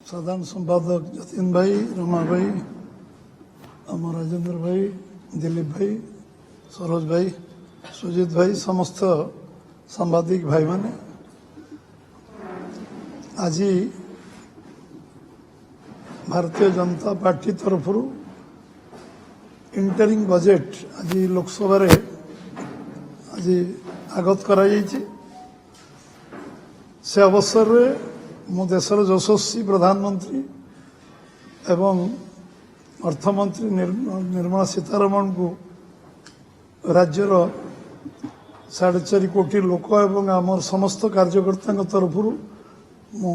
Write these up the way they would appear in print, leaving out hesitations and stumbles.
साधारण संपादक जतिन भाई, रमा भाई, आम राजेंद्र भाई, दिलीप भाई, सरोज भाई, सुजित भाई, समस्त सांबादिक भाई माने आज भारतीय जनता पार्टी तरफ इंटरिंग बजेट आज लोकसभा रे आज आगत करा से अवसर रे मो देशर यशस्वी प्रधानमंत्री एवं अर्थमंत्री निर्मला सीतारमण को राज्यर 4.5 कोटी लोक एवं आमर समस्त कार्यकर्ता तरफ मु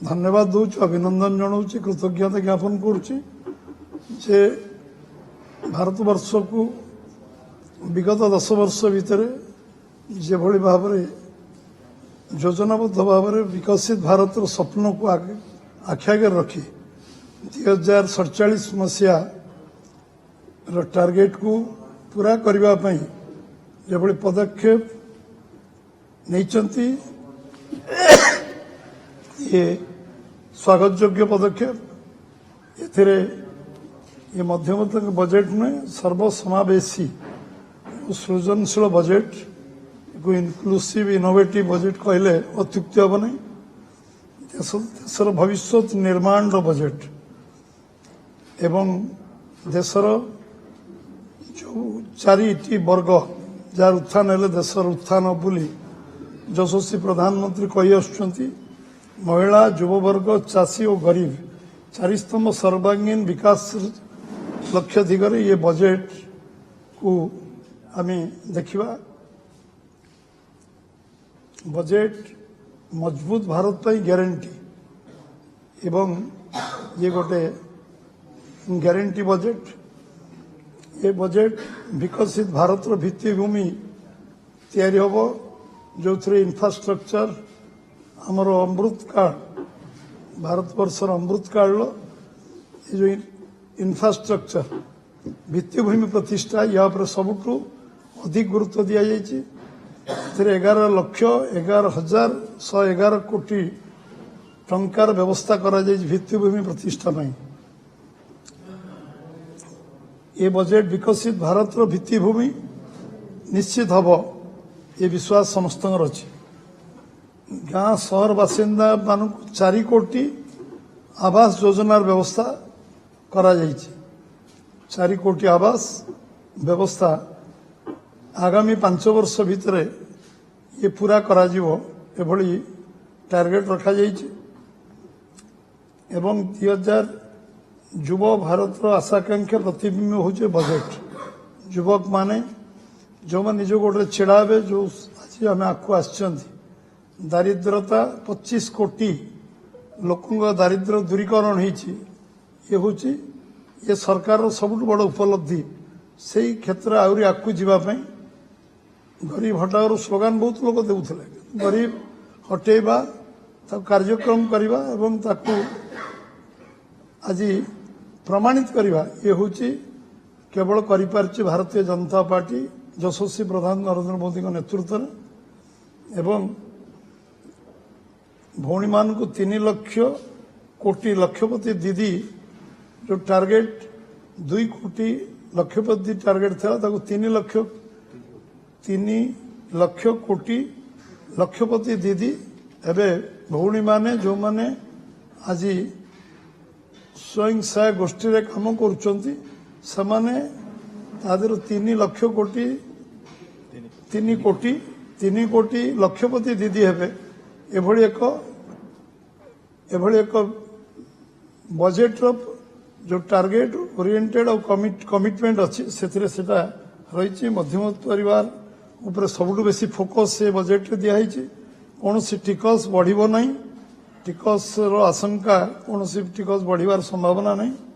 धन्यवाद दूँ, अभिनंदन जनाऊँ, कृतज्ञता ज्ञापन करुच्ची जे भारतवर्ष को विगत 10 वर्ष भितर जो भाव योजनाबद्ध भाव विकसित भारत स्वप्न को आखि आगे रखी 2047 मसीहा टार्गेट को पूरा करने जो पदक्षेप नहीं ये स्वागत योग्य पदक्षेप ये मध्यवर्ती बजेट में सर्वसमावेशी सृजनशील बजेट को इनक्लूसिव इनोवेटिव बजेट कहले अत्युक्ति हम नहीं। देशर भविष्य निर्माण बजेट एवं देशर जो 4टी वर्ग जार उत्थान है देशर उत्थान बोली यशस्वी प्रधानमंत्री कही आसुंच महिला युववर्ग चाषी और गरीब 4 स्तंभ सर्वांगीन विकास लक्ष्य दिगरे ये बजेट को आम देखा। बजेट मजबूत भारत पर ग्यारंटी एवं ये गोटे ग्यारंटी बजेट ये बजेट विकसित भारत भित्तिभूमि तैयारी हम जो इंफ्रास्ट्रक्चर आमर अमृत काल भारतवर्षर अमृत काल ये जो इंफ्रास्ट्रक्चर भित्तिभूमि प्रतिष्ठा या सबुठ अधिक गुरुत्व दि जाएगी। 11,11,111 कोटी टंकार व्यवस्था करा भित्तिभूमि प्रतिष्ठा पाई। ये बजेट विकसित भारत भित्तिभूमि निश्चित हम ये विश्वास समस्त अच्छी। गाँ सहर बासिंदा मान 4 कोटी आवास योजनार व्यवस्था करा 4 कोटी आवास व्यवस्था आगामी 5 वर्ष भितर ये पूरा करा एभली टार्गेट रखा एवं 2000 युव भारत आशाकांक्षा प्रतिबिंब होचे बजेट। युवक माने जो मैंने निज गोटे छिड़ा हे जो आज आम आखु आसचंती दारिद्रता 25 कोटी लोकों दारिद्र्य दूरीकरण ये हूँ ये सरकार सबुठ बड़ उपलब्धि से क्षेत्र आहरी आगू जावाई गरीब हटाओ स्लोगान बहुत लोग देउथिले गरीब हटेबा कार्यक्रम करवा एवं आज प्रमाणित करवा ये हूँ केवल करिपारछि भारतीय जनता पार्टी यशस्वी प्रधान नरेंद्र मोदी नेतृत्व में एवं भौणी मान को 3 लाख कोटी लक्षपति दीदी जो टार्गेट 2 कोटी लक्षपति टार्गेट था 3 लाख कोटी लक्षपति दीदी एवं भौणी माने जो माने आज स्वयं सहायक गोष्ठी रे काम करुचंती समाने तादर 3 लाख कोटी 3 कोटी लक्षपति दीदी हेबे एभली एक बजेट जो टार्गेट ओरिएंटेड और कमिटमेंट अच्छी से रही मध्यम परिवार उपरे सबुठ बेसी फोकस से बजेट दिखाई कौन टिकस बढ़ ना टिकस आशंका कौन टिकस बढ़वार संभावना नहीं।